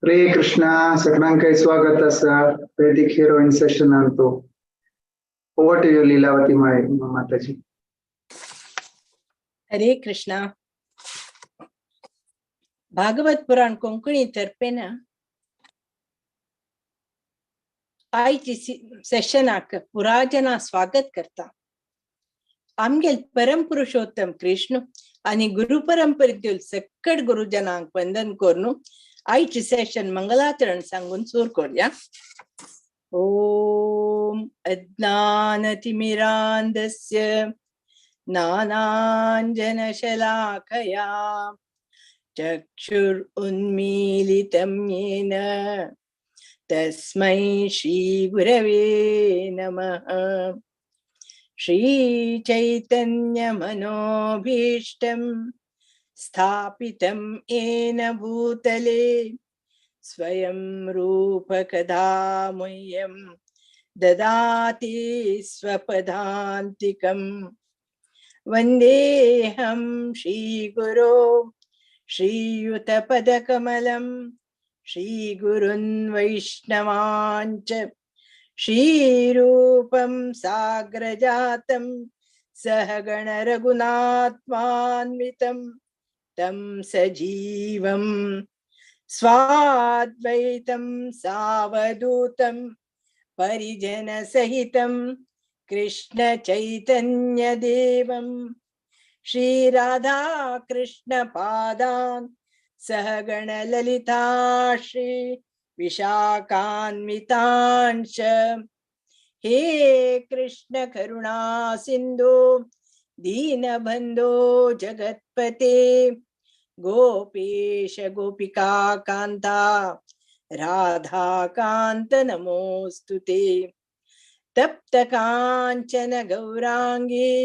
हरे कृष्णा सगळ्यांना स्वागत असा वैदिक हिरोईन सेशन आणतो. ओव्हर टू यू लीलावती माताजी. हरे कृष्णा. भागवत पुराण कोंकणी तर्फेन आयची सेशनाक पुराजना स्वागत करता. आमगेल परम पुरुषोत्तम कृष्ण आणि गुरु परंपरेतील सकट गुरुजनांक वंदन करून आयची सेशन मंगलाचरण सांगून सुरू करूया. ओम अज्ञानतिमिरान्धस्य ज्ञानाञ्जनशलाकया चक्षुरुन्मीलितं येन तस्मै श्रीगुरवे नमः. श्रीचैतन्यमनोभीष्टं स्थापितं येन भूतले स्वयं रूप कदा मह्यं ददाति स्वपदान्तिकं. वन्देऽहं श्रीगुरो श्रीयुतपदकमलं श्रीगुरुन् वैष्णवांच श्रीरूपं साग्रजातं सहगण रघुनाथान्वितं तं सजीवं स्वाद्वैतं सावधूतं परिजनसहितं कृष्ण चैतन्य देवं श्रीराधा कृष्ण पादान् सहगण ललिता श्री विशाखान्वितांश्च. हे कृष्ण करुणा सिंधु दीनबंधो जगत्पते गोपेश गोपिका कांता राधा कांत नमोस्तुते. तप्त कांचन गौरांगी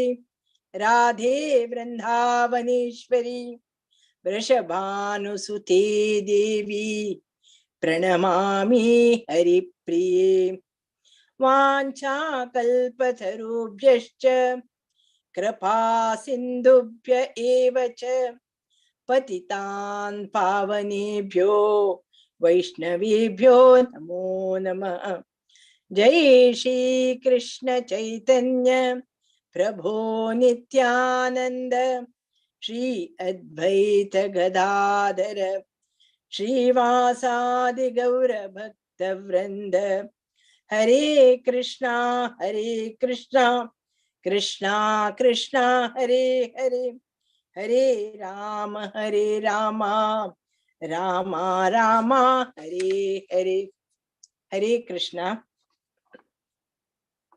राधे वृंदावनेश्वरी वृषभानुसुते देवी प्रणमामि हरिप्रिये. वाञ्छाकल्पतरुभ्यश्च कृपा सिन्धुभ्य एव च पतितान् पावनेभ्यो वैष्णवेभ्यो नमो नमः. जय श्री कृष्ण चैतन्य प्रभो नित्यानंद श्री अद्वैत गदाधर श्रीवासादि गौर भक्त वृंद. हरे कृष्णा कृष्णा कृष्णा हरे हरे हरे राम राम राम हरे हरे. हरे कृष्णा.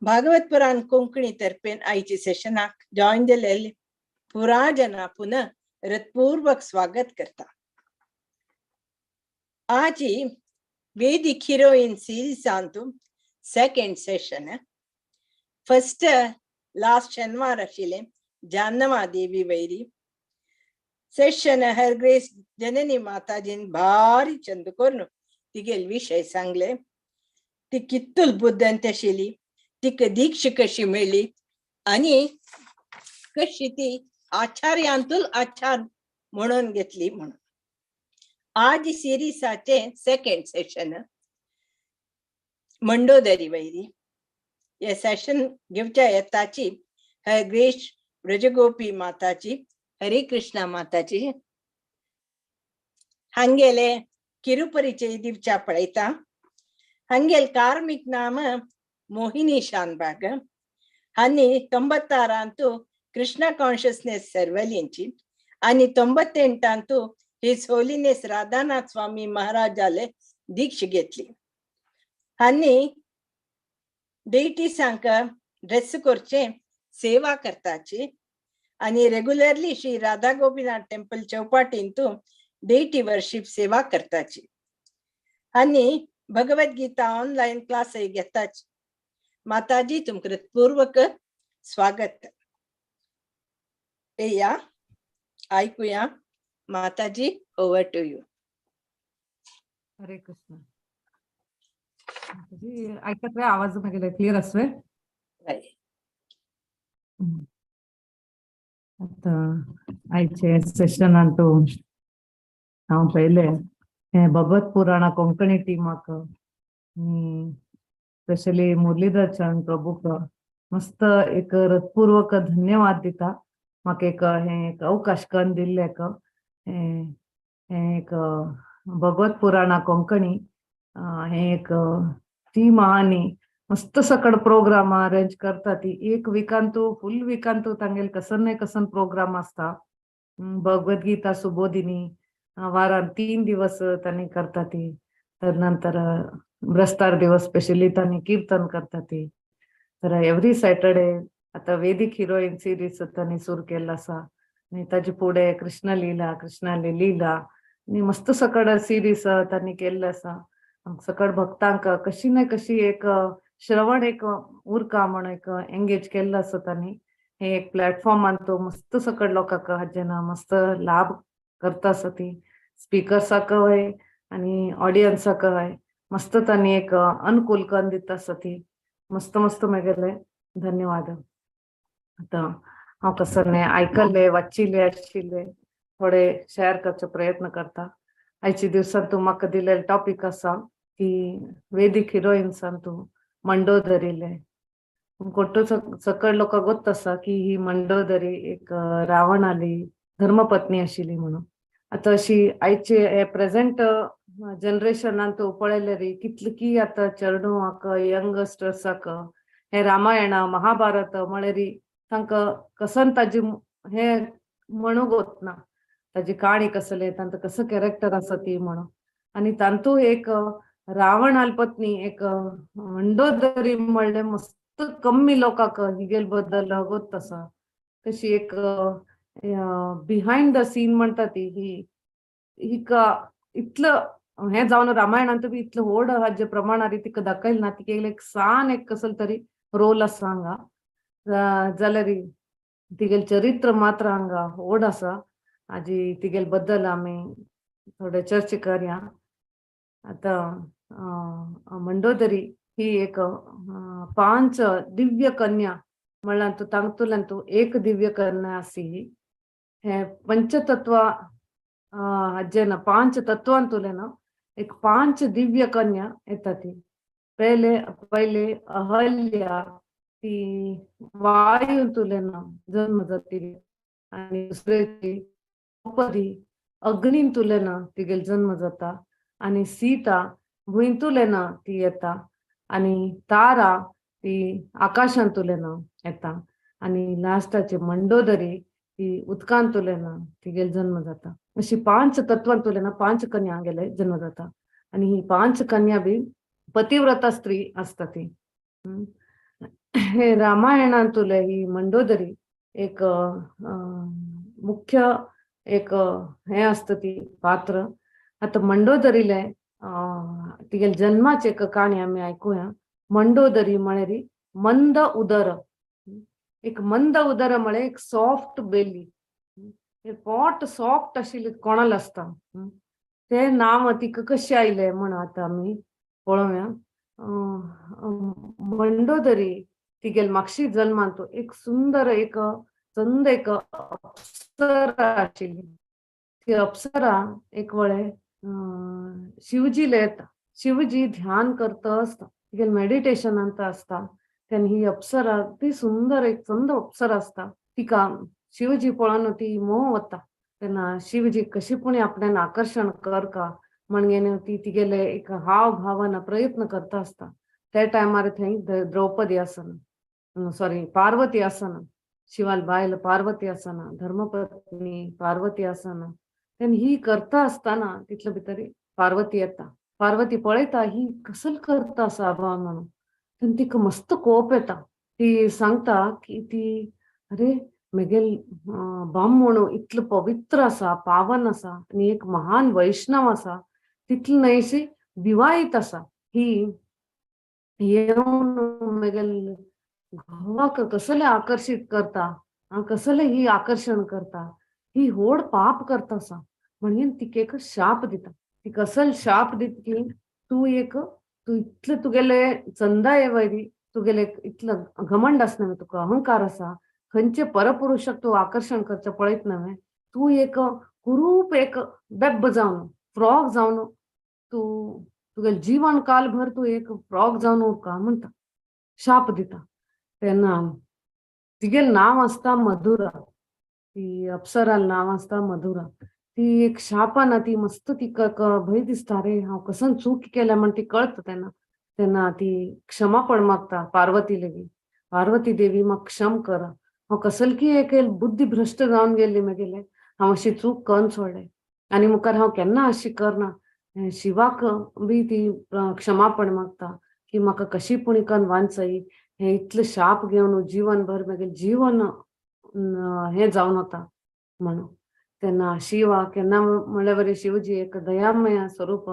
भागवत पुराण कोंकणी तर्फेन आयची सेशनाक जॉइन दिलेले पुराजना पुनः हृदयपूर्वक स्वागत करता. आज वैदिक हिरोइन सीरीज अंतु सेकंड सेशन. फर्स्ट लास्ट शनिवार आशिल्ले जानवा देवी वैरी सेशन हर ग्रेस जननी माताजीन भारी चंद करून तिगेल विषय सांगले. ती कित्तुल बुद्धंत आशिल्ली, तिक दीक्षा कशी मेळ्ळी आणि कशी ती आचार्यांतूल आचार म्हणून घेतली म्हणून. आज सिरीसाचे सेकंड सेशन मंडोदरी वैरी. हे सेशन घेवच्या येताची हर ग्रेस ब्रजगोपी माताची हरे कृष्णा माताची हंगेले किरुपरिचय दिवच्या पळयता. हंगेल कार्मिक नाम मोहिनी शानबाग आणि 96 कृष्णा कॉन्शियसनेस सर्वलिंची आणि 98 हिज होलीनेस राधानाथ स्वामी महाराजाले दीक्षा घेतली. आणि डेटीसांक ड्रेस करचे सेवा करताची आणि रेग्युलरली श्री राधा गोपीनाथ टेम्पल चौपाटींतू डेटी वर्शिप सेवा करताची आणि भगवद्गीता ऑनलाइन क्लास घेताची. माताजी तुमक हृदयपूर्वक स्वागत. या ऐकूया. माताजी ओव्हर टू यू. हरे कृष्ण. माताजी ऐकत आहे आवाज मागेला क्लिअर असवे. आता आयचे सेशन अंतू हांव पहिले हे भगवत पुराणा कोंकणी टीमाक स्पेशली मुरलीधर चरण प्रभूक मस्त एक हृदयपूर्वक धन्यवाद दिता म्हाका एक अवकाश करून दिल्ल्याक एक भगवत पुराणा कोंकणी हे एक टीम आनी मस्त सकड प्रोग्राम अरेंज करता ती एक विकांतू फुल विकांतू तांगेल कसन प्रोग्राम असता भगवद्गीता सुबोधिनी वारान 3 दिवस त्यांनी करता ती तर नंतर ब्रस्तार दिवस स्पेशली त्यांनी कीर्तन करता ती तर एव्हरी सॅटर्डे आता वेदिक हिरोईन सिरीज त्यांनी सुरू केला असा आणि ताजे पुढे कृष्णाली लीला आणि मस्त सकड सिरीज त्यांनी केल्ले असा सकड भक्तांक कशी ना कशी एक श्रवण एक उरका म्हणून एक एंगेज केल्लो असो त्यांनी हे एक प्लॅटफॉर्म आणतो मस्त सकड लोकांक हाजेना मस्त लाभ करता असो ती स्पीकर्साक हय आणि ऑडियन्साक हय मस्त त्यांनी एक अनुकूल करून दिता असो ती मस्त मस्त मेगेले धन्यवाद आता हांव कसरने आयकल्ले वाचिल्ले आशिल्ले थोडे शेअर करचे प्रयत्न करता आयच्या दिवसात तू म्हाका दिलेले टॉपिक असा की वेदिक हिरोईन्सान तू मंडोदरीले कोट्टो सकड लोकांक गोत्त आसा की ही मंडोदरी एक रावणाली धर्मपत्नी आशिल्ली म्हणून आता अशी आयचे हे प्रेझेंट जनरेशनान तू पळयलेली कितली आता चेडूआक यंगस्टर्साक हे रामायण महाभारत म्हळ्यार तांकां कसन ताजी हे म्हणूंक वतना ताजी काणी कसले तांचो कसो कॅरेक्टर आसा ती म्हणून आणि तांतू एक रावणाल पत्नी एक मंडोदरी म्हणले मस्त कमी लोकांक हिगेल बद्दल गोत आसा तशी एक बिहाइंड द सीन म्हणटा ती हिका इतलं हे जावन रामायणांत बी इतलं व्हड हाजे प्रमाणारी तिका दाखयल ना तिका एक सान एक कसलो तरी रोल आसा हांगा जाल्यार तिगेल चरित्र मात्र हांगा व्हड आसा हाजी तिगेल बद्दल आमी थोडे चर्चा करया आता मंडोदरी ही एक 5 दिव्य कन्या म्हणल्यार तू तांतूंतल्यान तू एक दिव्य कन्या आसी हे पंचतत्व हाजे ना 5 तत्वांतुल्यान एक 5 दिव्य कन्या येता ती पहिले अहल्या ती वायूंतुल्यान जन्म जातली आणि दुसरेची द्रौपदी अग्नींतुल्यान तिगेल जन्म जाता आणि सीता भुंयतुल्यान ती येता आणि तारा ती आकाशांतुल्यान येता आणि लास्टाची मंडोदरी ती उदकांतुल्यान तिगेल जन्म जाता अशी 5 तत्वांतुल्यान 5 कन्या गेले जन्म जाता आणि ही 5 कन्या बी पतिव्रता स्त्री असता ती हे रामायणांतुले ही मंडोदरी एक मुख्य एक हे असत ती पात्र आता मंडोदरीले तिगेल जन्माची एक काणी आम्ही ऐकूया मंडोदरी म्हळ्यार मंद उदर एक मंद उदर म्हळ्यार एक सॉफ्ट बेली पोट सॉफ्ट आशिल्ली कोणाल असता ते नाव तिका कशें आयले म्हण आता आमी पळोवया मंडोदरी तिगेल मागशी जन्मांत एक सुंदर एक चंद एक अप्सरा आशिल्ली ती अप्सरा एक वेळे शिवजीला येता शिवजी ध्यान करता असता तिगेल मेडिटेशनांत असता तेन्ना ही अप्सरा ती सुंदर एक चंद अप्सरा असता तिका शिवजी पळोवन ती मोह वता तेन्ना शिवजी कशी पुणी आपल्यान आकर्षण करका म्हणून ती तिगेले एक हाव भावाना प्रयत्न करता असता त्या टायमार थंय द्रौपदी आसना सॉरी पार्वती आसना शिवाल बायल पार्वती आसना धर्मपत्नी पार्वती आसना तेन्ना ही करता असताना तितले भितर पार्वती येता पार्वती पळयता ही कसल करता आसा भाव म्हणून तेन्ना तिका मस्त कोप येता ती सांगता की ती अरे मेगेल ब्राह्मण इतलो पवित्र आसा पावन आसा आणि एक महान वैष्णव आसा तितली न्हयशी विवाहित आसा ही येवन मेगेल घोवाक कसले आकर्षित करता कसले ही आकर्षण करता ही व्हड पाप करता आसा म्हणून तिका एक शाप दिता ती कसल शाप दिता की तू इतले तुगेले चंदा वयरी तुगेले इतलं घमंड आसना तुका अहंकार आसा खंयचे परपुरुषाक तू आकर्षण करचे पळयत नव्हे तू एक कुरूप एक बेब्ब जावन फ्रॉग जावन तू तुगे जीवन कालभर तू एक फ्रॉग जावन उरका म्हणटा, शाप दिता. तेन्ना तिगेल नांव आसता मधुरा, ती अप्सराल नांव आसता मधुरा. ती एक शापान ती मस्त तिका भंय दिसता, रे हांव कसन चूक केल्या म्हण ती कळता तेन्ना. तेन्ना ती क्षमापण मागता पार्वती लेगी. पार्वती देवी म्हाका क्षम कर, हांव कसलकी एक बुद्धी भ्रश्ट जावन गेल्ली मगेले, हांव अशी चूक करून सोडले आनी मुखार हांव केन्ना अशी करना. शिवाक बी ती क्षमापण मागता की म्हाका कशी पुणी करून वांचई, हे इतले शाप घेवन जीवनभर मगे जीवन हे जावन वता म्हणून. तेन्ना शिवा केन्ना म्हणल्यार बरें शिवजी एक दयामय स्वरूप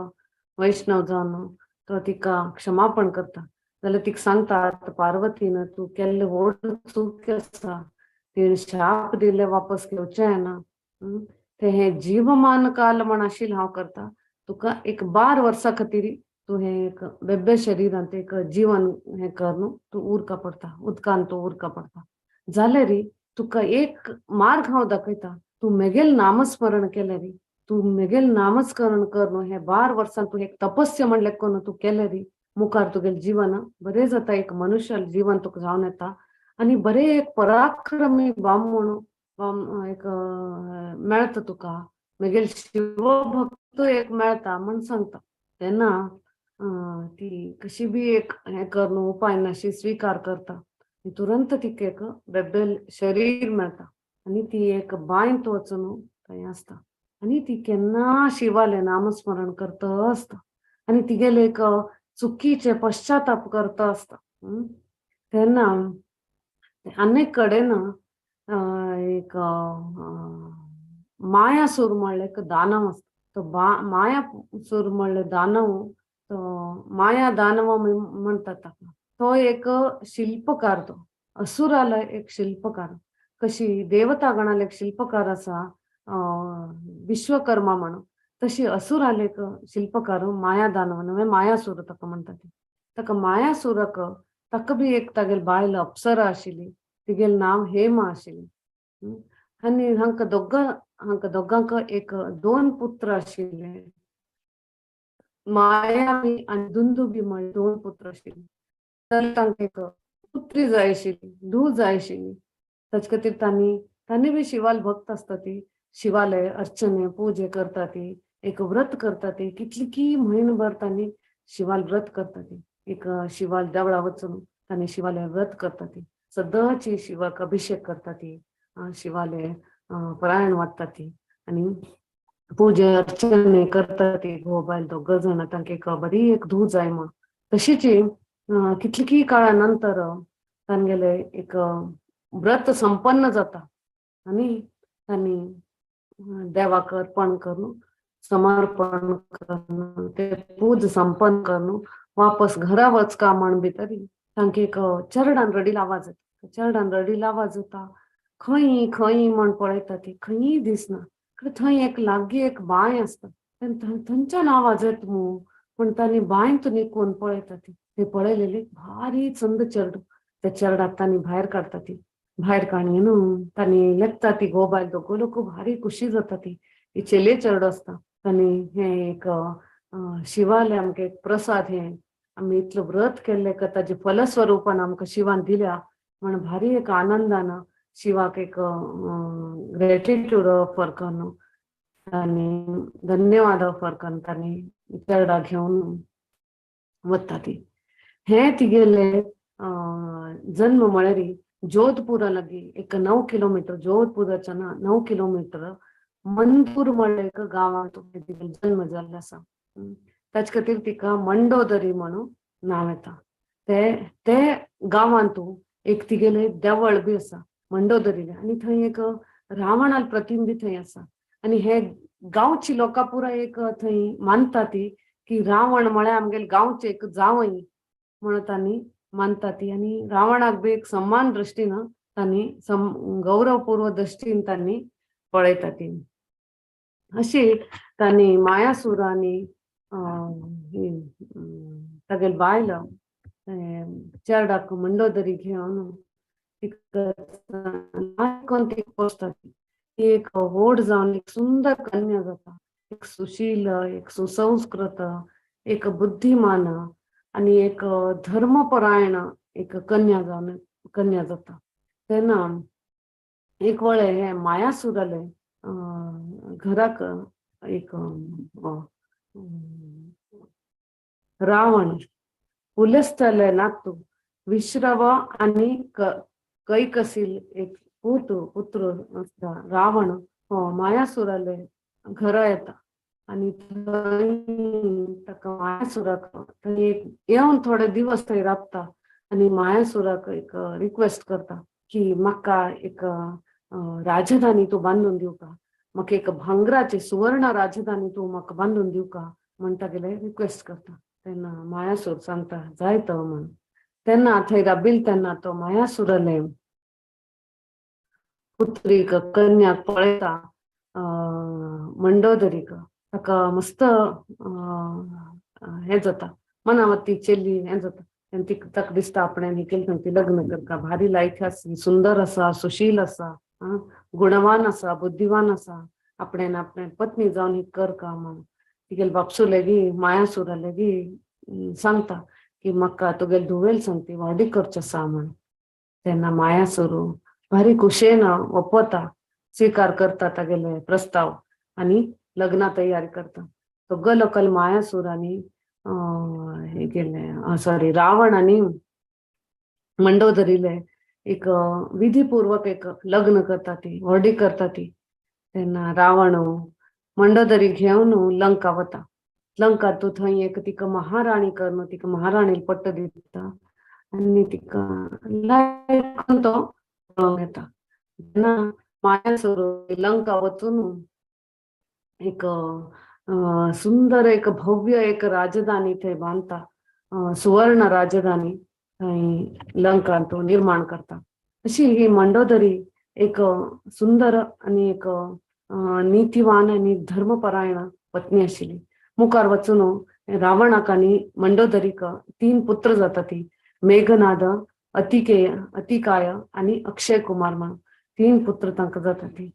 वैष्णव जावन तो तिका क्षमापण करता. जाल्यार तिका सांगता पार्वतीन तू केल्ले व्हड चूक आसा, तिणें शाप दिले वापस घेवचें ना. ते हे जीवमान काल म्हण आशिल्लें हांव करता, तुका एक 12 वर्सां खातीर तू हे एक बेब्बे शरिरांत एक जीवन हे कर न्हू, तू उरका पडटा, उदकान तू उरका पडटा. जाल्यार तुका एक मार्ग हांव दाखयता, तू मेगेल नामस्मरण केलें रे, तू मेगेल नामस्मरण कर न्हू, हे 12 वर्सां तू एक तपस्या म्हणलें करून तू केलें रे, मुखार तुगेलें जीवन बरें जाता, एक मनुष्य जीवन तुका जावन येता आनी बरें एक पराक्रमी ब्राह्मण एक मेळता तुका, मगेल शिवभक्त एक मेळता म्हण सांगता. तेन्ना ती कशी बी एक हे कर न्हू, उपाय नाशी स्वीकार करता. तुरंत तिका एक बेब्बेल शरीर मेळता आनी ती एक बांयंत वचून थंय आसता आनी ती केन्ना शिवालें नामस्मरण करता आसता आनी तिगेले एक चुकीचे पश्चाताप करता आसता. तेन्ना अनेक कडेन एक मायासूर म्हणलें एक दानव आसता. तो मायासूर म्हणलें दानव, तो माया दानव म्हणटात ताका. तो एक शिल्पकार, तो असुराला एक शिल्पकार. कशी देवतागणाल एक शिल्पकार आसा विश्वकर्मा म्हणून, तशी असुराल एक शिल्पकार माया दानव न्हय, मायासूर ताका म्हणटा. ताका मायासुराक ताका बी एक तागेल बायल अप्सरा आशिल्ली, तिगेल नांव हेमा आशिल्लें. आनी हांकां दोगांक एक 2 पुत्र आशिल्ले, मायावी आनी दुंदुबी म्हण 2 पुत्र आशिल्ले. जाल्यार तांकां एक पुत्री जाय आशिल्ली, धूव जाय आशिल्ली. ताचे खातीर तांणी बी शिवाल भक्त आसता ती, शिवाले अर्चने पुजे करता ती, एक व्रत करता ती, कितली म्हयनोभर तांणी शिवाल व्रत करता ती. एक शिवाल देवळा वचून तांणी शिवाले व्रत करता ती, सदांची शिवाक अभिषेक करता ती, शिवाले परायण वाडटा ती आनी पुजे अर्चने करता ती. घोव बायल दोग जाण तांकां एक बरी एक धूव जाय म्हण. तशीच कितली काळा नंतर तांगेले एक व्रत संपन्न जाता आनी तांणी देवाक अर्पण करून समर्पण करून ते पूज संपन्न करून वापस घरा वचका म्हण भितर तांकां एक चरडान रडील आवाज येता. चरडान रडील आवाज येता, खंय खंय म्हण पळयता ती, खंय दिसना. थंय एक लागीं एक बांय आसता, थंयच्यान आवाज येता पूण तांणी बांयंत निकून पळयता ती. ते पळयलेली भारी चंद चरड, त्या चरडाक तांणी भायर काडटा ती. भायर काडून तांणी लेखता ती घोव बायल दोगो लोक भारी खुशी जाता ती. चेले चरड आसता. तांणी हे एक शिवाले आमकां एक प्रसाद, हे आमी इतलो व्रत केल्ले का ताजे फलस्वरूपान आमकां शिवान दिल्या म्हण भारी एक आनंदान शिवाक एक ग्रेटिट्यूड ऑफर करून तांणी धन्यवाद ऑफर करून तांणी चरडा घेवन वता ती. हे तिगेले जन्म म्हळ्यार जोधपुरा लागीं एक 9 किलोमीटर, जोधपुराच्या 9 किलोमीटर मनपूर म्हणलें एक गांवांत तिगेलो जन्म जाल्लो आसा. ताचे खातीर तिका मंडोदरी म्हणून नांव येता. ते गांवांत एक तिगेले देवळ बी आसा मंडोदरी, आनी थंय एक रावणाल प्रतिम बी थंय आसा. आनी हे गांवची लोकां पुरा एक थंय मानता ती की रावण म्हळ्यार आमगेले गांवचे एक जावई म्हणून तांणी मानता ती. आनी रावणाक बी एक सम्मान दृश्टीन तांणी गौरवपूर्व दृश्टीन तांणी पळयता ती. अशी तांणी मायासुरांनी तागेल बायल चेरडाक मंडोदरी घेवन ती एक व्हड जावन एक सुंदर कन्या जाता. एक सुशील, एक सुसंस्कृत, एक बुद्धिमान आणि एक धर्मपरायण एक कन्या जाता. तेन्ना एक वेळे हे मायासुराले घराक एक रावण उलसतले नातू विश्रव आणि कैकसील एक पुत्र असता रावण हो मायासुराले घरा येता आणि ताका मायासुराक थंय येवन थोडे दिवस थंय राबता आणि मायासुराक एक रिक्वेस्ट करता की म्हाका एक राजधानी तू बांधून दिव का, म्हाका एक भांगराची सुवर्ण राजधानी तू म्हाका बांधून दिव का म्हणटा गेले रिक्वेस्ट करता. तेन्ना मायासूर सांगता जायत म्हण. तेन्ना थंय राबिल तेन्ना तो मायासुराले पुत्रीक कन्याक पळयता मंडोदरीक ताका मस्त हे जाता मनावती चेल्ली हे जाता. ताका दिसता आपणें हे केलें ती लग्न करता. भारी लायक आसा, सुंदर आसा, सुशील आसा, गुणवान आसा, बुद्धिवान आसा, आपणे पत्नी जावन ही कर का म्हण. तिगेल बापसू लेगी मायासुरा लेगी सांगता की म्हाका तुगेल धुवेल सांगती वाडी करची आसा म्हण. तेन्ना मायासुरू भारी खुशेन ओपता, स्वीकार करता तागेले प्रस्ताव आणि लग्ना तयारी करता. सगळो लोकल मायासूर आनी हे केले सॉरी रावण आणि मंडोदरीले एक विधीपूर्वक एक लग्न करता ती व्हडी करता ती. तेन्ना रावण मंडोदरी घेवन लंका वता. लंका तू थंय एक तिका महाराणी कर तिका महाराणी पट्ट दिता आणि तिका लायक तो येता. तेन्ना मायासूर लंका वचून एक सुंदर एक भव्य एक राजधानी थंय बांधता, सुवर्ण राजधानी थंय लंकान तो निर्माण करता. अशी ही मंडोदरी एक सुंदर आणि एक नीतिवान आणि धर्मपरायण पत्नी आशिल्ली. मुखार वचून रावणाक आणि मंडोदरीक 3 पुत्र जाता ती मेघनाद, अतिकाय आणि अक्षय कुमार म्हणून 3 पुत्र तांकां जाता ती.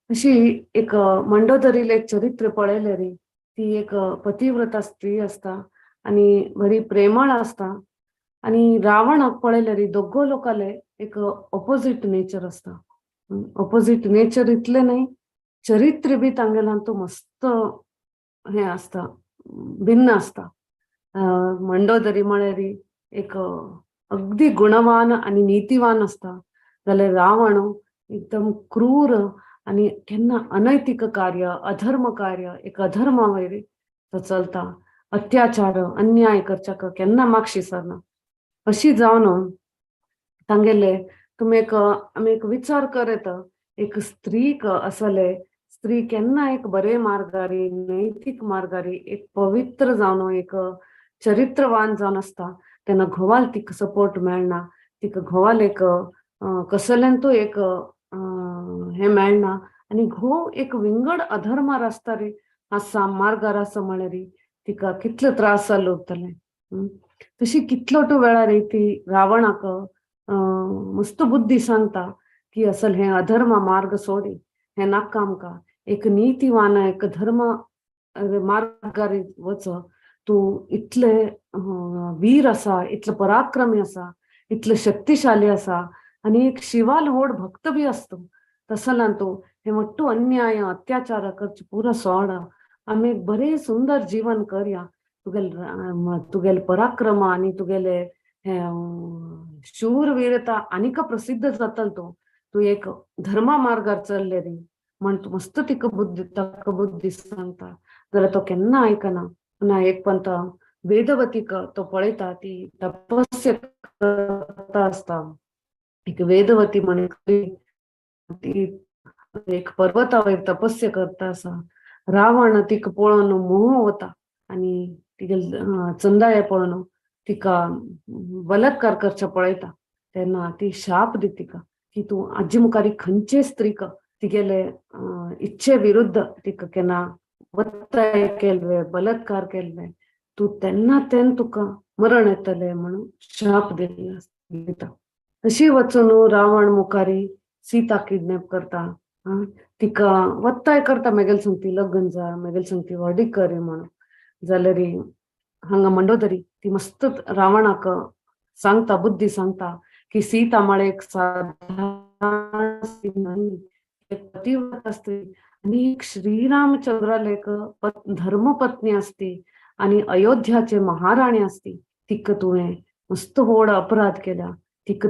अशी एक मंडोदरीले एक चरित्र पळयले रे ती एक पतिव्रता स्त्री असता आणि बरी प्रेमळ असता. आणि रावणाक पळयले रे दोगो लोकाले एक ऑपोजिट नेचर असता. ऑपोजिट नेचर इतले नाही, चरित्र बी तांगेल्यान तो मस्त हे असता, भिन्न असता. मंडोदरी म्हळ्यार एक अगदी गुणवान आणि नीतिवान असता, जाल्यार रावण एकदम क्रूर आणि केन्ना अनैतिक कार्य, अधर्म कार्य, एक अधर्मा वयर तो चलता, अत्याचार अन्याय करच्याक केन्ना मागशी सरना. अशी जावन तांगेले तुमी आमी एक विचार करत एक स्त्रीक असले स्त्री केन्ना एक बरे मार्गारी, नैतिक मार्गारी, एक पवित्र जावन एक चरित्रवान जावन असता तेन्ना घोवाल तिका सपोर्ट मेळना, तिका घोवाल एक कसल्यान तो एक हे मेळना आणि घोव एक विंगड अधर्मार आसता रे आसा मार्गार आसा म्हळ्यार तिका कितलो त्रास जाल्लो उरतले. तशी कितलोटो वेळार ती रावणाक मस्त बुद्धी सांगता की असल हे अधर्म मार्ग सोडी, हे नाका आमकां एक नीतिवान एक धर्म मार्गार वच. तू इतले वीर आसा, इतलो पराक्रमी आसा, इतलो शक्तिशाली आसा आणि एक शिवाल व्हड भक्त बी असतो. तसल्यान तू हे मोठो अन्याय अत्याचार करचे पुरो सोडा, आमी एक बरे सुंदर जीवन करया. तुगेल पराक्रम आणि तुगेले शूरवीरता आनीक प्रसिद्ध जातल. तू एक धर्मा मार्गार चल्ले रे म्हण तू मस्त तिका बुद्धी सांगता जाल्यार तो केन्ना आयकना. पुन्हा एक पंत वेदवतीक तो पळयता ती तपस्या करता आसता. एक वेदवती म्हण ती एक पर्वता वयर तपस्या करता आसा. रावण तिका पळोवन मोह वता आणि तिगेल चंदाये पळोवन तिका बलात्कार करचे पळयता. तेन्ना ती शाप दी तिका की तू आजी मुखारी खंयचे स्त्रीक तिगेले इच्छे विरुद्ध तिका केन्ना वत्ताय केल्ले, बलात्कार केल्ले, तू तेन्ना तुका मरण येतले म्हणून शाप दिता. तशी वचून रावण मुखारी सीता किडनॅप करता. तिका वत्ताय करता मेगेल सांगती लग्न जा मेगेल सांगती व्हडी करी म्हणून जाल्यार हांगा मंडोदरी ती मस्त रावणाक सांगता बुद्धी सांगता की सीता म्हळ्यार एक साधारण स्त्री न्हय, एक पतिव्रता स्त्री आणि एक श्रीरामचंद्राला एक धर्मपत्नी असती आणि अयोध्याचे महाराणी असती. तिक तुवें मस्त व्हड अपराध केला. तिक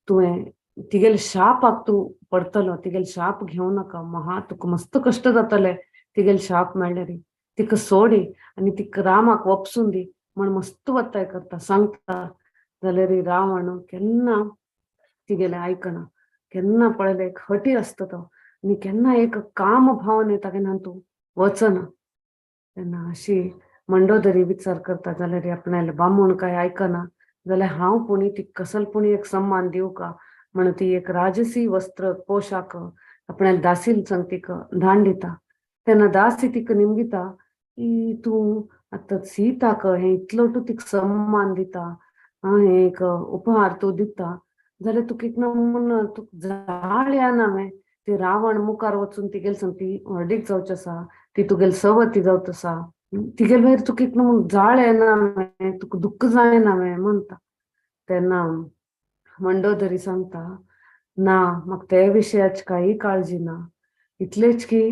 तुवें तिगेल शापाक तू पडतलो. तिगेल शाप घेऊ नका. तुका मस्त कष्ट जातले तिगेल शाप मेळ्ळ्यार. तिका सोडी आणि तिका रामाक वपसून दी म्हण मस्त वत्ताय करता सांगता. जाल्यार रावण केन्ना तिगेले आयकना. केन्ना पळयले एक हटी असता तो आणि केन्ना एक काम भावन येता केन्ना तू वचना. तेन्ना अशी मंडोदरी विचार करता जाल्यार आपणाले बामूण काय आयकना जाल्यार हांव पुणी ती कसलपुणी एक सम्मान दिवं का म्हणून ती एक राजसी वस्त्र पोशाख आपणाले दासील संगतीक धाडून दिता. तेन्ना दासी तिका निमगिता की तू आतां सीताक हे इतलो तू तिका सम्मान दिता, हे एक उपहार तू दिता जाल्यार तुका एक म्हण तुका जाळ येना हांवें ते रावण मुखार वचून तिगेल सांगती हर्डीक जावचें आसा, ती तुगेल सवती जावची आसा, तिगेल भायर तुका एक म्हण जाळ येना हांवें, तुका दुख्ख जायना हांवें म्हणटा. तेन्ना मंडोदरी सांगता ना म्हाका ते विशयाची काही काळजी ना. इतलेच की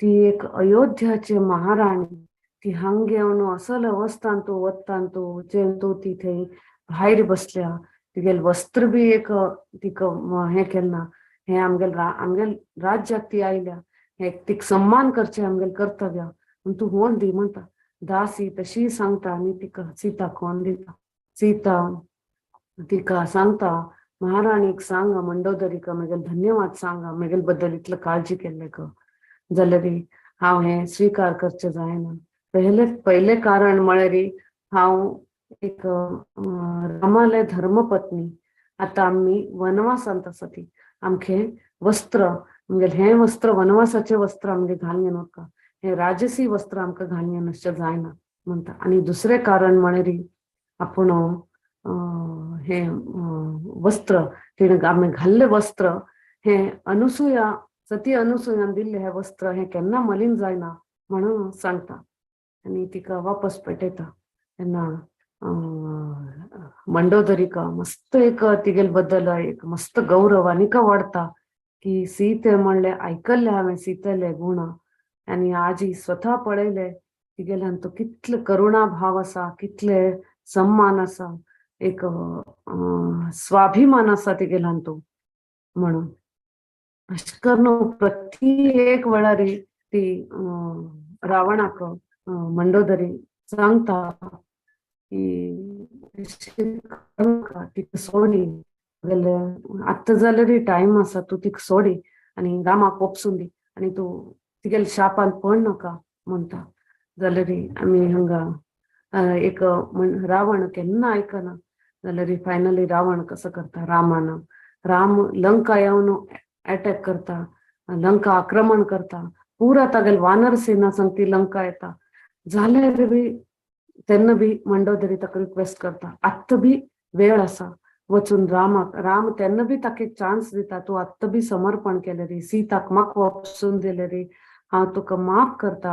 ती एक अयोध्याची महाराणी. ती हांगा येवन असल अवस्थान तू वत्तान तू जेन तू ती थंय भायर बसल्या. तिगेल वस्त्र बी एक तिका हे केन्ना हे आमगेल राज्याक ती आयल्या. हे तिका सम्मान करचें आमगेल कर्तव्य म्हण तू होण दी म्हणटा. दासी तशी सांगता आणि तिका सीताक होण दिता. सीता तिका सांगता महाराणीक सांगा मंडोदरीक म्हगेल धन्यवाद सांगा म्हगेल बद्दल इतलो काळजी केल्लेक. जाल्यार हांव हे स्वीकार करचें जायना. पहिले कारण म्हळ्यार हांव एक रामाले धर्मपत्नी. आता आम्ही वनवासांत आसा ती आमचे वस्त्र म्हणजे हे वस्त्र वनवासाचे वस्त्र आमगे घालून येवनाका. हे राजसी वस्त्र आमकां घालून येवनशें जायना म्हणटा. आणि दुसरे कारण म्हळ्यार आपूण हे वस्त्र तिणें आमी घाल्ले वस्त्र हे अनुसुया सती अनुसुयान दिल्ले हे वस्त्र हे केन्ना मलीन जायना म्हणून सांगता. आणि तिका वापस पेटयता. तेन्ना मंडोदरीका मस्त एक तिगेल बद्दल एक मस्त गौरव आनीक वाडता की सीते म्हणले आयकल्ले हांवें सीतेले गुण आणि आजी स्वता पळयले तिगेल्यान तो कितले करुणा भाव आसा, कितले सम्मान आसा, एक स्वाभिमान आसा तिगेल्यान तो म्हणून अशें करून प्रती एक वेळार ती रावणाक मंडोदरी सांगता की तिका सोडी आत्ता जाल्यार टाइम आसा तू तिका सोडी आणि रामाक वपसून दी आणि तू तिगेल शापान पड नाका म्हणटा. जाल्यार आमी हांगा एक रावण केन्ना आयकना. जाल्यार फायनली रावण कसो करता राम लंका येवन अटॅक करता, लंका आक्रमण करता. पुरा तागेल वानर सेना सांगती लंका येता. जाल्यार बी तेन्ना बी मंडोदरी ताका रिक्वेस्ट करता आत्ता बी वेळ आसा वचून राम तेन्ना बी ताका एक चान्स दिता. तू आत्ता बी समर्पण केले रे, सीताक म्हाका वपसून दिले रे, हांव तुका माफ करता.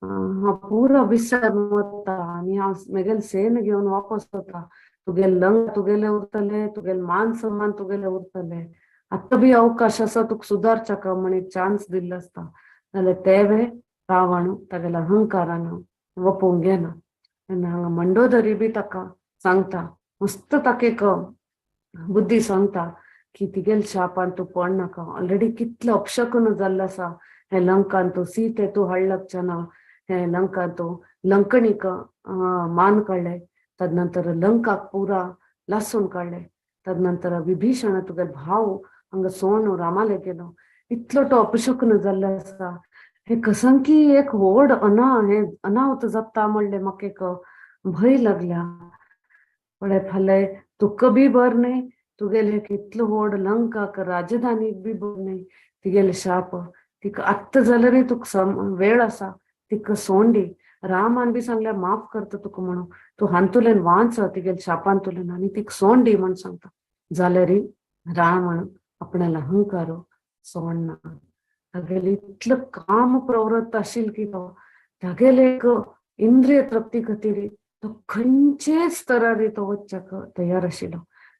हांव पुरो विसरून वता आनी हांव म्हगेल सेन घेवन वापस वता. तुगेल लंका तुगेले उरतले, तुगेल मान सम्मान तुगेले उरतले. आत्ता बी अवकाश आसा तुका सुदारच्याक म्हण एक चान्स दिल्लो आसता. जाल्यार तेवे रावण तागेल्या अहंकारान वपोवंक घेना. तेन्ना हांगा मंडोदरी बी ताका सांगता मस्त ताका एक बुद्धी सांगता की तिगेल शापान तू पड नाका. ऑलरेडी कितले अपशकून जाल्ले आसा हे लंकान. तू सीते तू हाडलकचे ना हे लंकान. तू लंकणीक मान काडले, तदनंतर लंकाक पुरा लासून काडले. तदनंतर विभीषण तुगेल भाव हांगा सोण रामाले गेलो. इतलो तो अपशकून जाल्ले आसा. हे कसंकी एक व्हड अनाहुत जाता म्हणले म्हाका एक भंय लागल्या. पळय फाल्यां तुका बी बरें न्हय, तुगेले कितलो व्हड लंकाक राजधानीक बी बरें न्हय. तिगेले शाप तिका आत्ता जाल्यार तुका वेळ आसा तिका सोण दी. रामान बी सांगल्यार माफ करता तुका म्हणून तू हांतुल्यान वाच तिगेल शापांतुल्यान आनी तिका सोण दी म्हण सांगता. जाल्यार रावण आपणालो अहंकार सोडना तागेले इतलं काम प्रवृत्त आशिल की तो तागेले एक इंद्रिय तृप्ती खातीर तो खंयचेच स्तरार तो वचपाक तयार आशिल्लो.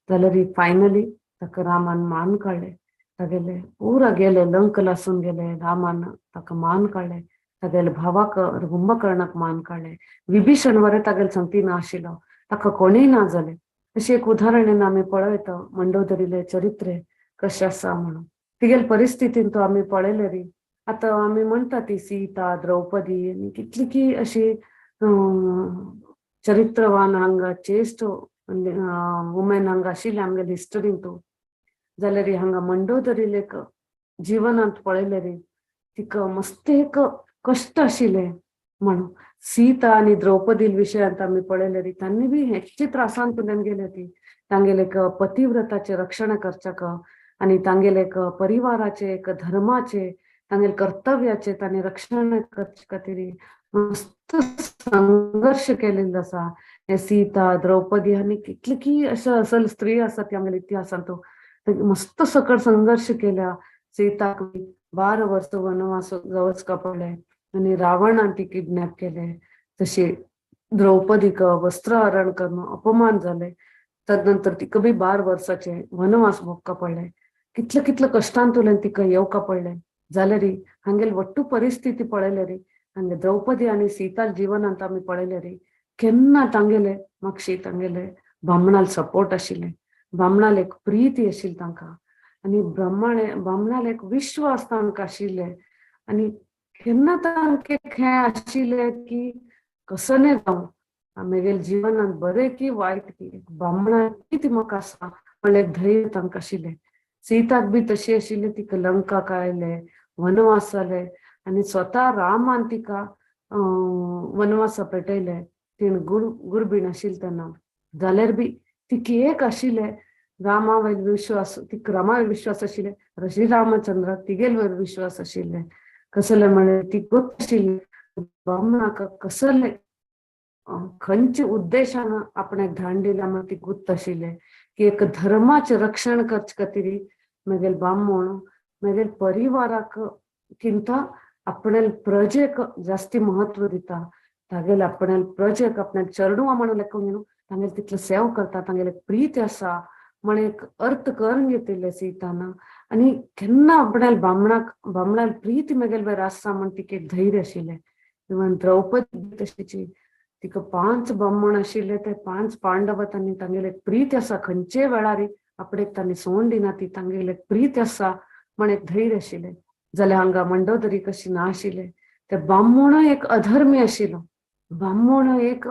जाल्यार फायनली ताका रामान मान काडले. तागेले पुरा गेले, लंक लासून गेले, रामान ताका मान काडले. तागेले भावाक कुंभकर्णाक मान काडले. विभीषण वरे तागेले संगती ना आशिल्लो, ताका कोणीय ना जाले. अशें एक उदाहरण आमी पळयता मंडोदरीले चरित्रे कशें आसा म्हणून. तिगेल परिस्थितीन तो आमी पळयले री. आता आमी म्हणटा ती सीता, द्रौपदी आनी कितली अशी चरित्रवान हांगा चेस्ट वुमेन हांगा आशिल्ले आमगे हिस्टरीन तू. जाल्यार हांगा मंडोदरील एक जिवनांत पळयले री तिका मस्त एक कष्ट आशिल्ले म्हणून. सीता आनी द्रौपदी विशयांत आमी पळयले री तांणी बी हेची त्रासांतल्यान गेले ती. तांगेले एक पतिव्रताचे रक्षण करच्याक आनी तांगेले एक परिवाराचे एक धर्माचे तांगेले कर्तव्याचे तांणी रक्षण करचे खातीर मस्त संघर्ष केलेलो आसा. हे सीता द्रौपदी आनी कितली अशें असल स्त्री आसा ती आमगेल्या इतिहासांत मस्त सकळ संघर्ष केल्या. सीताक 12 वर्ष वनवास वचका पडले आनी रावणान ती किडनॅप केले. तशी द्रौपदीक वस्त्रहरण करून अपमान झाले. तदनंतर तिका बी 12 वर्षाचे वनवास भोगका पडले. कितले कष्टांतल्यान तिका येवका पडले. जाल्यार हांगेल वट्टू परिस्थिती पळयले री हांगे द्रौपदी आनी सीता जिवनांत आमी पळयले री केन्ना तांगेले मागशी तांगेले ब्राह्मणाल सपोर्ट आशिल्ले. ब्राह्मणाल एक प्रीती आशिल्ली तांकां आनी ब्राह्मणाल एक विश्वास तांकां आशिल्ले. आनी केन्ना तांकां हें आशिल्लें की कसले जावं आमगेल जिवनांत बरें की वायट की ब्राह्मणान कितें म्हाका आसा म्हणलें एक धैर्य तांकां आशिल्लें. सीताक बी तशी आशिल्ली. तिका लंकाक आयले, वनवास जाले आनी स्वता रामान तिका वनवासा पेटयले. तिणें गुरबीण आशिल्ली तेन्ना. जाल्यार बी तिका एक आशिल्लें रामा वयर विश्वास. तिका रामा वयर विश्वास आशिल्लें. श्री रामचंद्राक तिगेल वयर विश्वास आशिल्लें. कसले म्हळ्यार ती गोत आशिल्ली ब्राह्मणाक कसले खंयच्या उद्देशान आपणाक धाडून दिला म्हण ती गुप्त आशिल्ले की एक धर्माचे रक्षण करचे खातीर म्हगेल ब्राह्मण म्हगेल परिवाराक किंता आपणाल प्रजेक जास्ती महत्व दिता. तागेल आपणाल प्रजेक आपणाल चरडुआ म्हणून लेखून तांगेल तितलो सेव करता. तांगेले प्रीती आसा म्हण एक अर्थ करून घेतिल्ले सीतान. आनी केन्ना आपणाल ब्राह्मणाल प्रीती म्हगेल वयर आसा म्हण तिका एक धैर्य आशिल्लें. इवन द्रौपदी तशीची तिका 5 ब्राह्मण आशिल्ले. ते 5 पांडव तांणी तांगेले प्रीती आसा खंयचे वेळार आपणेक तांणी सोडून दिना. ती तांगेले प्रीती आसा म्हण एक धैर्य आशिल्ले. जाल्यार हांगा मंडोदरी कशी ना आशिल्ले. ते ब्राह्मण एक अधर्मी आशिल्लो. ब्राह्मण एक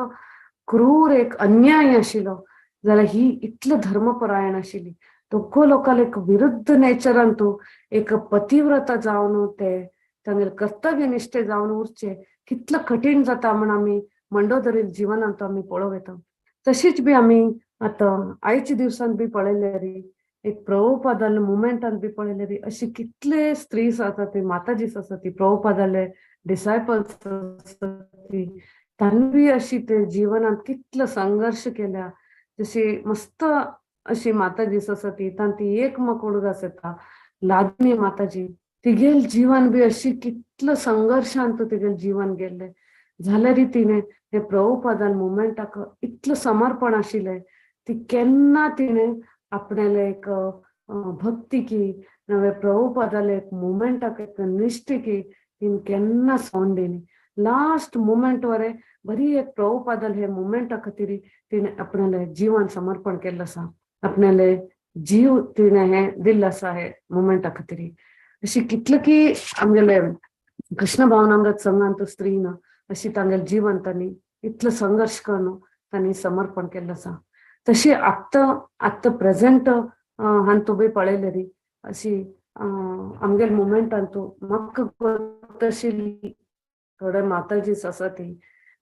क्रूर एक अन्याय आशिल्लो. जाल्यार ही इतलो धर्मपरायण आशिल्ली. दोगो लोकांक एक विरुद्ध नेचरान तू एक पतिव्रता जावन ते तांगेले कर्तव्य निश्ठे जावन उरचे कितलं कठीण जाता म्हण आमी मंडोदरी जिवनांत आमी पळोवं येता. तशीच बी आमी आतां आयच्या दिवसांत बी पळयले री एक प्रभुपादाले मुवमेंटान बी पळयले री अशी कितले स्त्रीज आसा ती माताजीस आसा ती प्रभुपादाले डिसायपल्स आसा ती तांणी बी अशी ते जिवनांत कितलो संघर्ष केल्या. जशी मस्त अशी माताजीस आसा ती ती एक म्हाका उडगास येता लादनी माताजी. तिगेल जीवन बी अशी कितलो संघर्शांत तिगेल जीवन गेल्ले. जाल्यार तिणें हे प्रभुपादाल मुवमेंटाक इतलं समर्पण आशिल्लें. ती केन्ना तिणें आपणाले एक भक्ती की नवे प्रभुपादाले एक मुवमेंटाक एक निश्ठे की तिणें केन्ना सोडून दिली. लास्ट मुवमेंट वरे बरी एक प्रभुपादाल हे मुवमेंटा खातीर तिणें आपणाले जीवन समर्पण केल्लें आसा. आपणाले जीव तिणें हे दिल्लो आसा हे मुवमेंटा खातीर. अशी कितले की आमगेले कृष्ण भावनामृत संघांत स्त्रीन अशी तांगेल जीवन तांणी इतलो संघर्ष करून तांणी समर्पण केल्लो आसा. तशी आत्ता प्रेझेंट हांतू बी पळयले री अशी आमगेल मुवमेंटांत म्हाका तशी थोडे माताजीस आसा ती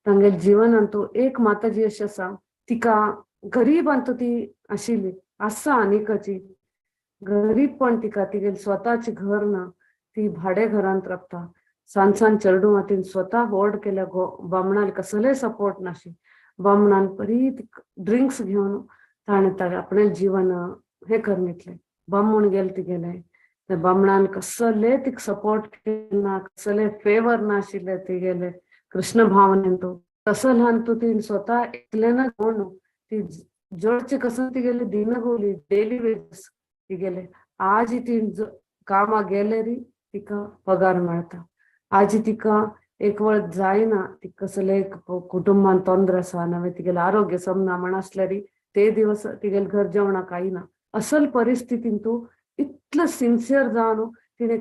तांगेल जिवनांत एक माताजी अशी आसा तिका गरीबांत ती आशिल्ली आसा आनीकाची गरीब पण तिका तिगेल स्वताचे घर ना. ती भाडे घरांत रावता. सांसान चेडूं तिन स्वता होर्ड केल्या. बामणाल कसले सपोर्ट नाशी. बामणान बरी ड्रिंक्स घेवन ताणें आपणें जीवन हे करून घेतलें. बामण गेले तिगेले त्या बामणान कसले तिक सपोर्ट केला, कसले फेवर नाशिल्ले तिगेले कृष्ण भावनेन तो तसं ल्हान तू ती स्वतः एकल्यानं कोण ती जडचे कसं तिगेले दिनगोली डेली वेजेस तिगेले आज ती कामा गेले री तिका पगार मेळता. आज तिका एक वेळ जायना ती कसले कुटुंबान तोंदर आसा नवे तिगेले आरोग्य समना म्हण असले री ते दिवस तिगेले घर जेवणा कायना असल परिस्थितीन तू इतलं सिन्सियर जावन तिने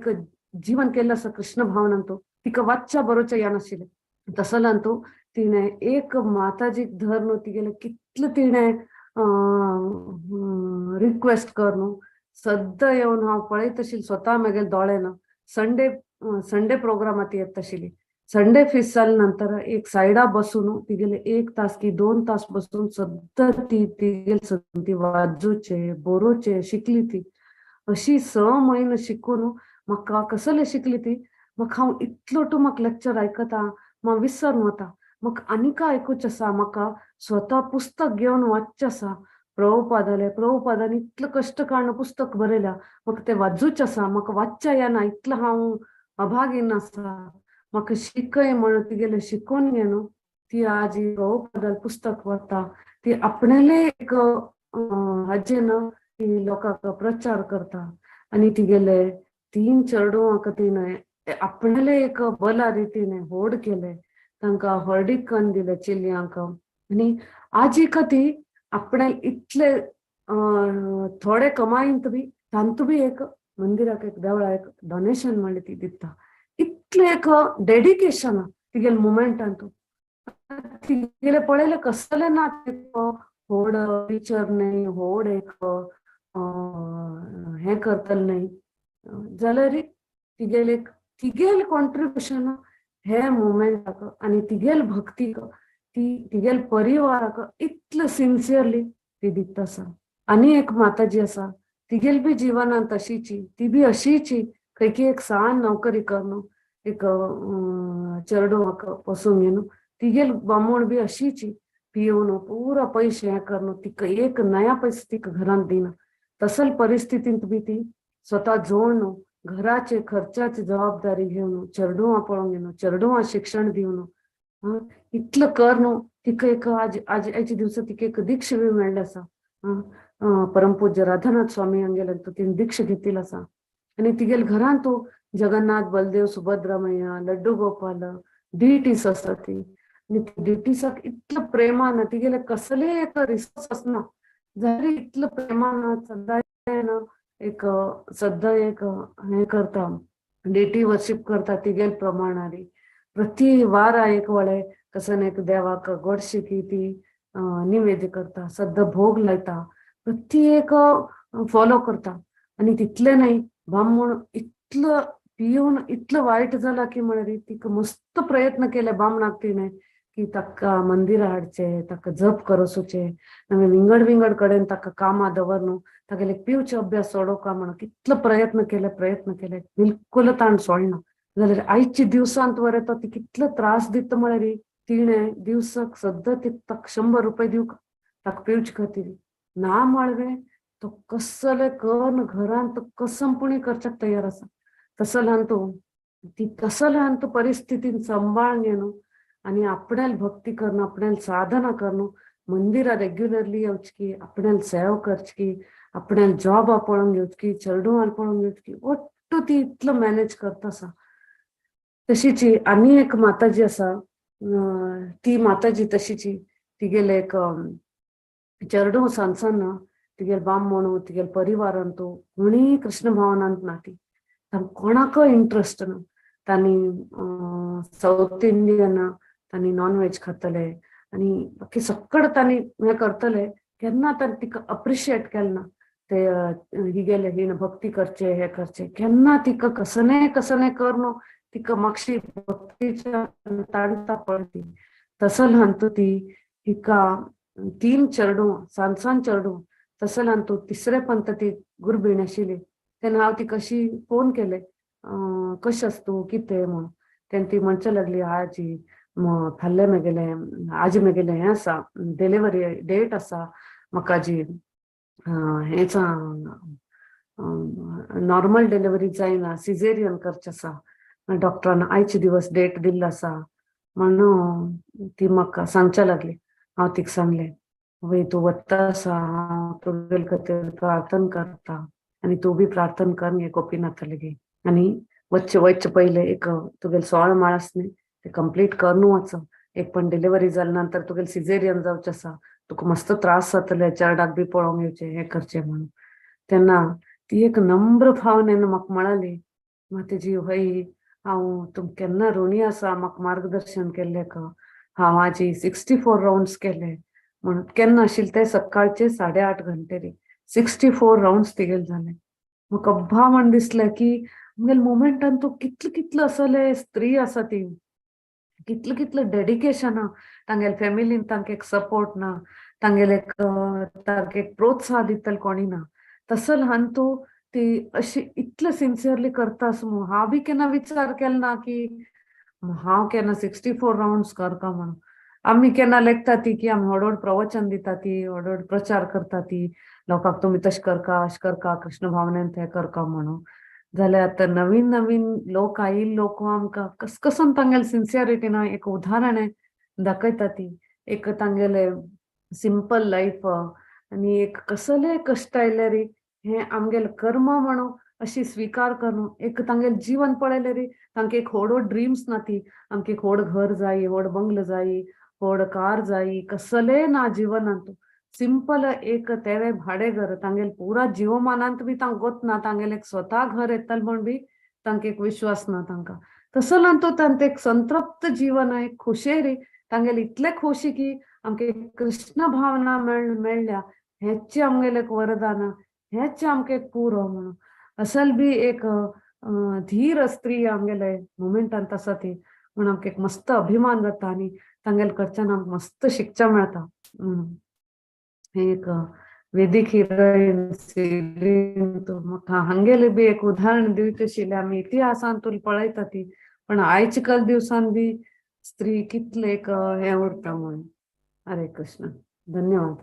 जीवन केलं असं कृष्ण भावनान तो तिका वाच्चा बरोच्या या नाशिले तसं तू तिने एक माताजी धर तिगेले कितलं तिने रिक्वेस्ट कर न्हू सद्दां येवन हांव पळयत आशिल्लें स्वता म्हगेले दोळेन संडे प्रोग्रामात येत आशिल्ली संडे फीस जाले नंतर एक सायडा बसून तिगेले 1 तास की 2 तास बसून सद्दां तिगेले ती वाजूचे बरोवचे शिकली ती अशी 6 महिने शिकून म्हाका कसले शिकली ती म्हाका हांव इतलो म्हाका लेक्चर आयकता म्हाका विसरून वता म्हाका आनीक आयकूच आसा म्हाका स्वता पुस्तक घेवन वाचचें आसा प्रभुपादान इतलं कष्ट काडून पुस्तक बरयल्या म्हाका ते वाचूच आसा म्हाका वाचच्या येना इतलो हांव अभागीन आसा म्हाका शिकय म्हणून तिगेले शिकून घे न्हू ती आज प्रभुपादाल पुस्तक वाचता ती आपणेले एक हाजेन ती लोकांक प्रचार करता आणि तिगेले 3 चेडवांक तिने आपणेले एक बला रितीने व्हड केले तांकां हळडीक कन्न दिले चिल्यांक आणि आजीक ती आपणे इतले थोडे कमाईंत बी तांतू बी एक मंदिराक एक देवळा एक डोनेशन म्हणले ती दिता इतले एक डेडिकेशन तिगेले मुमेंटान तिगेले पळयले कसले ना व्हड टिचर न्ही व्हड एक हे करतले न्ही जाल्यार तिगेले कॉन्ट्रिब्युशन हे मुमेंटाक आणि तिगेले भक्तीक तिगेले परिवाराक इतलं सिन्सियरली ती दिता आसा. आनी एक माताजी आसा तिगेल बी जिवनान तशीची ती बी अशीची खंयकी एक सान नोकरी करन एक चेडवाक पसून घेवन तिगेल बामूण बी अशीची पिवन पुरा पैसे हे करन तिका एक नया पैसे तिका घरान दिना तसल परिस्थितींत बी ती स्वता जोडन घराचे खर्चाची जबाबदारी घेवन चेडवां पळोवन घेवन चेडवां शिक्षण दिवन इतलं कर न्हू तिका एक आजच्या दिवसा तिका एक दीक्षा बी मेळ्ळी आसा परमपूज्य राधानाथ स्वामी हांगेले तिने दीक्षा घेतिल्ली आसा आणि तिगेले घरान तू जगन्नाथ बलदेव सुभद्रामय्या लड्डू गोपाल डिटीस आसा ती आणि डिटीसाक इतलं प्रेमान तिगेले कसले एक रिसोर्स आसना जाल्यार इतलं प्रेमान सद्दां एक हे करता डेटी वर्शिप करता तिगेले प्रमाणारी प्रति वार एक वळे कसन एक देवाक गोडशिकी ती निवेद करता सद्दां भोग लायता प्रति एक फॉलो करता आणि तितले नाही बामण इतलं पिऊन इतलं वाईट जाला की म्हळ्यार तिका मस्त प्रयत्न केले बामणाक तिने की ताका मंदिरा हाडचे ताका जप करसूचे नवे विंगड कडेन ताका कामा दवरन तागेले पिवचे अभ्यास सोडोवका म्हणून कितलो प्रयत्न केले बिलकुल ताण सोडना जाल्यार आयच्या दिवसांत वरे तो ती कितलो त्रास दिता म्हळ्यार तिणे दिवसाक सद्दां ताका 100 रुपये दिवक ताका पिवचे खातीर ना म्हळवे तो कसले करून घरान तो कसमपणी करच्याक तयार आसा तसं ल्हान तू परिस्थितीन सांबाळून घेवन आणि आपणाल भक्ती करून आपणाल साधना करून मंदिरा रेग्युलरली येवचकी आपणाल सेवा करचकी आपणाल जॉब पळोवन घेवचकी चेडवां पळोवन घेवचकी ಒಟ್ಟು ती इतलं मॅनेज करता आसा. तशीची आनी एक माताजी आसा ती माताजी तशीची तिगेले एक चेडो सांसान तिगेले बामण तिगेले परिवारान तू कोणी कृष्ण भावनांत ना ती कोणाक इंटरेस्ट ना तांणी साऊथ इंडियन तांणी नॉन व्हेज खातले आणि बाकी सक्कड तांणी हे करतले केन्ना तांणी तिका अप्रिशिएट केलना ते हिगेले हिन भक्ती करचे हे करचे केन्ना तिका कसने कर न्हू तिका मागशी भक्तीच्या ताणता पडती तसं ल्हान तू ती हिका 3 चेडवां सांसान चेडवां तसं ल्हान तू तिसरे पंत ती गुरबीण आशिल्ली तेन्ना हांव ती कशी फोन केले कशें आसा तूं कितें म्हणून तेन्ना ती म्हणचे लागली आजी फाल्यां म्हगेलें आजी म्हगेलें हें आसा डिलिव्हरी डेट आसा म्हाका जी हें नॉर्मल डिलिव्हरी जायना, सिझेरियन करचे आसा. डॉक्टरान आयचे दिवस डेट दिल्लो आसा म्हणून ती म्हाका सांगच्या लागली. हांव तिका सांगलें, वय तूं वता आसा, हांव तुगेले खातीर प्रार्थना करता आनी तूं बी प्रार्थना कर हे गोपीनाथा लेगी. आनी वच्चे पहिले एक तुगेले 16 माळ आसा न्ही ते कंप्लीट करून वच. एक पण डिलिव्हरी जाल्या नंतर तुगेले सिझेरियन जावचें आसा, तुका मस्त त्रास जातले, चेडूक बी पळोवंक येवचें, हे करचें म्हणून. तेन्ना ती एक नम्र भावनेन म्हाका म्हळाली, मातेजी हय हांव तुमकां केन्ना ऋणी आसा म्हाका मार्गदर्शन केल्लें. हांव आजी 64 राउंड्स केले म्हणून. केन्ना आशिल्ले ते सकाळचे 8:30 घंटे 64 राउंड्स तिगेले जाले. म्हाका अब्बा म्हण दिसलें की आमगेले मोमेंटान तूं कितलें असले स्त्री आसा ती, कितलें डेडिकेशन हा. तांगेले फॅमिलीन तांकां एक सपोर्ट ना, तांगेले तांकां एक प्रोत्साह दितले कोणी ना. तसं ल्हान तूं ती अशी इतलें सिन्सियरली करतास म्हणून हांव बी केन्ना विचार केलो ना की हांव केन्ना 64 राउंड्स करता म्हणून. आमी केन्ना लेखता ती की आमी व्हड प्रवचन दिता ती, व्हड प्रचार करता ती, लोकांक तुमी तशें करका, अशें करका, कृष्ण भावनेन तें करका म्हणून. जाल्यार आतां नवीन लोक आयिल्ले लोक आमकां कसन तांगेले सिन्सियरिटीन एक उदाहरण दाखयता ती. एक तांगेले सिंपल लायफ आनी एक कसले कश्ट आयल्यार हे आमगेले कर्म म्हणून अशी स्वीकार करून एक तांगेले जीवन पळयल्यार तांकां एक व्हड ड्रीम्स ना ती. आमकां एक व्हड घर जाय, व्हड बंगलो जाय, व्हड कार जाय, कसले ना जिवनांत. सिंपल एक तेवे भाडे घर तांगेले पुरा जीवमानांत बी तांकां गोत ना, तांगेले एक स्वता घर येतले म्हण बी तांकां एक विश्वास ना तांकां. तसो ल्हान तांकां एक संतृप्त जीवन एक खुशेरी तांगेले इतले खोशी की आमकां एक कृष्ण भावना मेळ्ळ्या, हेच आमगेले एक वरदान, हेच आमकां एक पुरो म्हणून. असल बी एक धीर स्त्री आमगेले मोमेंटांत आसा ती म्हणून आमकां एक मस्त अभिमान जाता आनी तांगेले कडच्यान आमकां मस्त शिकचा मेळटा. हे एक वेदीक हिरोईन म्हाका हांगेले बी एक उदाहरण दिवचें आशिल्लें. आमी इतिहासान तुला पळयता ती, पण आयचे काल दिवसान बी स्त्री कितले एक हे उरता म्हणून. हरे कृष्ण, धन्यवाद.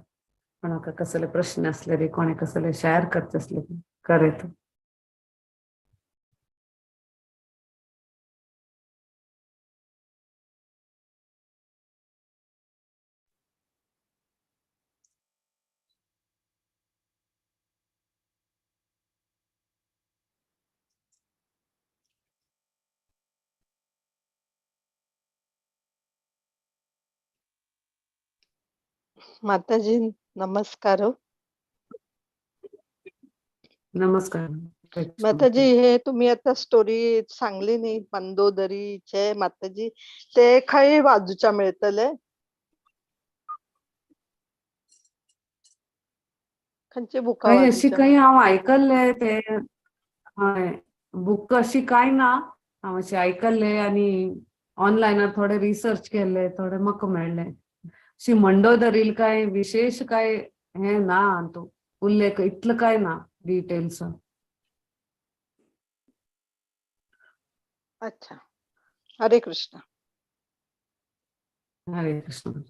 कोणाक कसले प्रश्न असले रे, कोणे कसले शेअर करचे असले करे तू. माताजी नमस्कार. नमस्कार माताजी, हे तुम्ही आता स्टोरी सांगली न्ही मंदोदरीचे माताजी, ते खंय वाचूच्या मेळटले? खंयचे बुकां काही अशी वाचूच्या? काही हांव आयकल्ले ते, हय बुक अशी काय ना, हांव अशें आयकल्ले आनी ऑनलायनार थोडे रिसर्च केले, थोडे म्हाका मेळ्ळे. अशी मंडोदरील काय विशेष काय हे ना, तो उल्लेख इतलं काय ना डिटेल्स. अच्छा, हरे कृष्ण. हरे कृष्ण.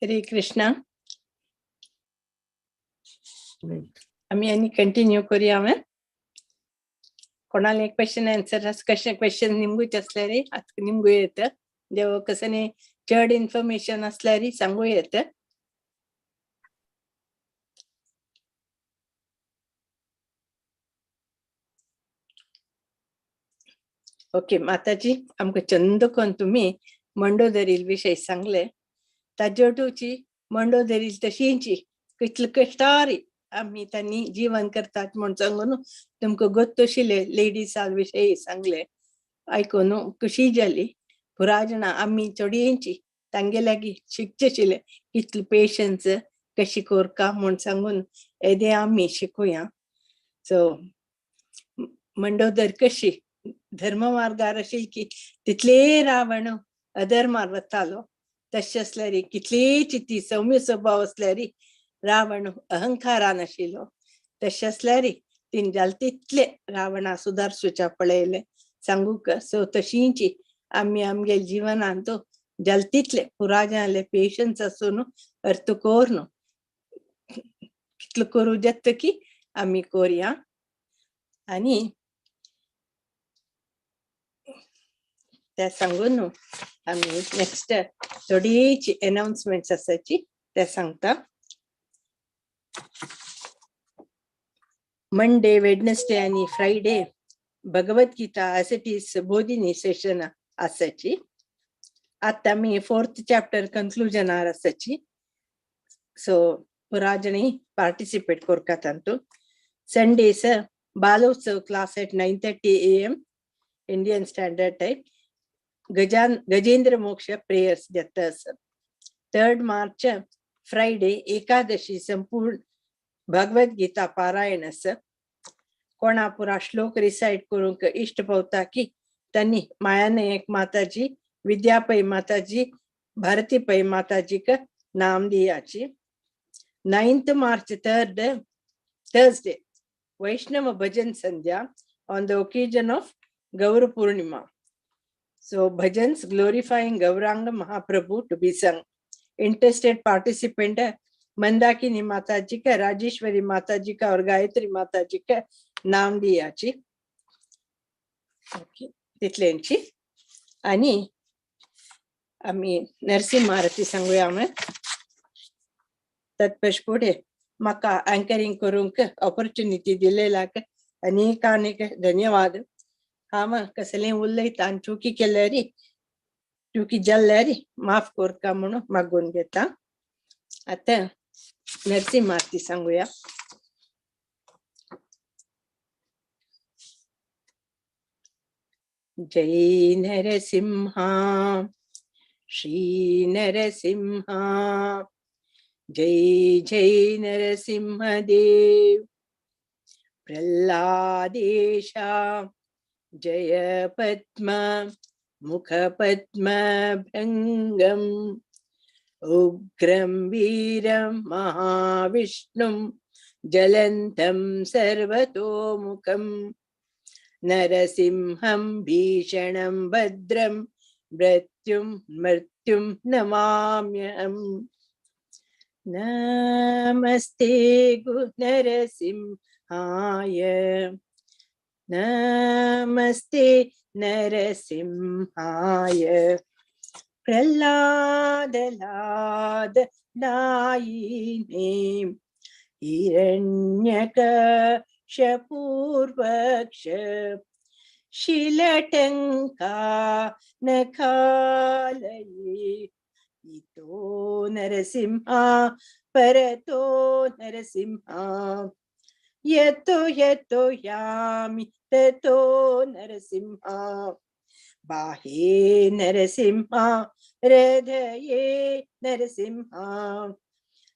हरे कृष्णा. आम्ही आनी कंटिन्यू करूया. हांवें कोणाला क्वेश्चन आन्सर क्वेश्चन निमगूच असल्यार निमगू येत, देव कसं चड इन्फॉर्मेशन असल्यार सांगू येत. ओके माताजी, आमकां चंद कोन तुम्ही मंडोदरी विषय सांगले. ताजेवटूची मंडोदरी तशींची कितले कष्टारी आम्ही त्यांनी जीवन करतात म्हणून सांगून तुमकां गोत आशिल्ले लेडीसा विशयी सांगले. आयकून खुशी जाली. पुराय जाणां आमी चडयेंची तांगे लागीं शिकचे आशिल्ले कितले पेशन्स कशी करता म्हूण सांगून येदे आमी शिकुया. सो मंडोदर कशी धर्म मार्गार आशिल्ली की तितले रावण अधर्मार वतालो. तशें असल्यार कितलीच ती सौम्य स्वभाव असल्यार रावण अहंकारान आशिल्लो. तशें आसल्यार तीन जाल तितले रावणा सुदारसूच्या पळयले सांगूक सो तशींची आमी आमगे जिवनांत जाल तितले पुराय पेशन्स आसून अर्थ कोर न्हू कितलो करूं जेत की आमी कोरया. आनी ते सांगून न्हू आमी नेक्स्ट थोडीची अनाउन्समेंट्स आसाची ते सांगता. मंडे, वेडनेसडे आणि Friday Bhagavad Gita as it is बोधिनी सेशन आसाची. आता आमी 4th चॅप्टर कन्क्लुजनार आसाची. सो पुरा जणी पार्टिसिपेट कोरता तांतू. Sundays Balotsav class at 9:30 AM Indian standard time. Gajendra Moksha prayers जाता आसा. 3rd मार्च फ्रायडे एकादशी संपूर्ण भगवद्गीता पारायण आसा. कोणा पुरा श्लोक रिसाइट करूंक इष्ट पावता की त्यांनी मायानायक माताजी, विद्यापै माताजी, भारती पै माताजी का नाम दियाची. 9th March Thursday Vaishnava Bhajan Sandhya on the occasion of Gaur Purnima. So bhajans glorifying Gauranga Mahaprabhu to be sung. Interested participant Mandakini माताजी का, राजेश्वरी माताजी का और गायत्री माताजी का नाम दियाची. तितल्यांची. आणि आम्ही नरसिंह आरती सांगूया. आम्ही तत्पश्पुढे म्हाका अँकरिंग करूंक ऑपॉर्च्युनिटी दिलेल्याक अनेक धन्यवाद. हांव कसलें उलयता आनी चुकी केल्यारी चुकी जाल्ल्यारी माफ कोरता म्हणून मागून घेता. आता नरसिंह आरती सांगूया. जय नरसिंहा श्री नरसिंहा जय जय नरसिंह देव. प्रल्हादेशा जय पद्म मुख पद्म भृंगम उग्रं वीरं महाविष्णुं ज्वलन्तं सर्वतोमुखं नरसिंहं भीषणं भद्रं मृत्युं नमाम्यहम्. नमस्ते नरसिंहाय नमस्ते नरसिंहाय प्रह्लाद दायिने हिरण्यकशपूर्वक्ष शिलटंका नखालये इतो नरसिंहा परतो नरसिंहा यतो यामि ततो नरसिंहा बाहे नरसिंहा हृदये नरसिंहा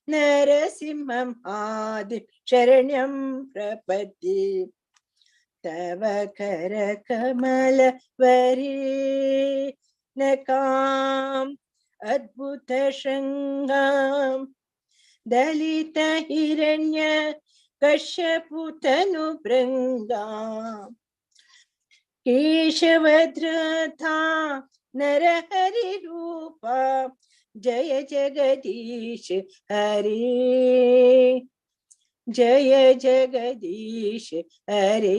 नरसिंहं आदि शरण्यं प्रपद्ये तव करकमल वरे नकाम् अद्भुत शृंगां दलित हिरण्य कश्यपुतनु भृंगाम् केशवधृता नरहरि रूपा जय जगदीश हरे जय जगदीश हरे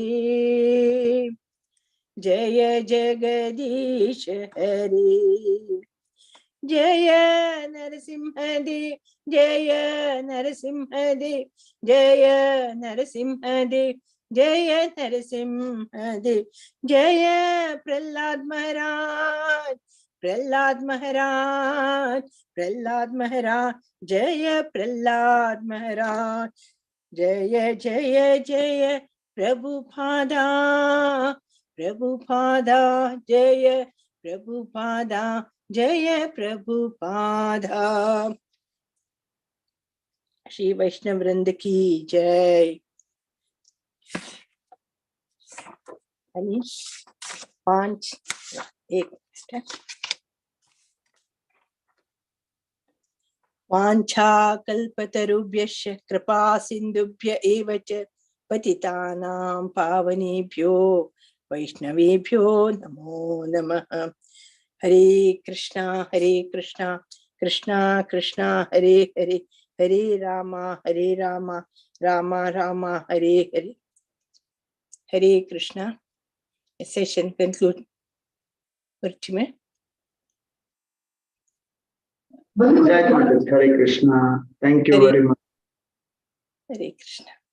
जय जगदीश हरे जय नरसिंहदेव जय नरसिंहदेव जय नरसिंहदेव जय नरसिंहदेव जय प्रह्लाद महाराज प्रह्लाद महाराज प्रह्लाद महाराज जय प्रह्लाद महाराज जय जय जय प्रभुपादा प्रभुपादा जय प्रभुपादा जय प्रभुपादा. श्री वैष्णव वृंद की जय. आणि 5 वाञ्छा कल्पतरुभ्यश्च कृपा सिन्धुभ्य एव च पतितानां पावनेभ्यो वैष्णवेभ्यो नमो नमः। हरे कृष्णा कृष्णा कृष्णा हरे हरे, हरे राम राम राम हरे हरे। हरे कृष्णा। Session conclude. में जय माता दी, हरे कृष्णा। थैंक यू हरे वेरी मच। हरे कृष्णा।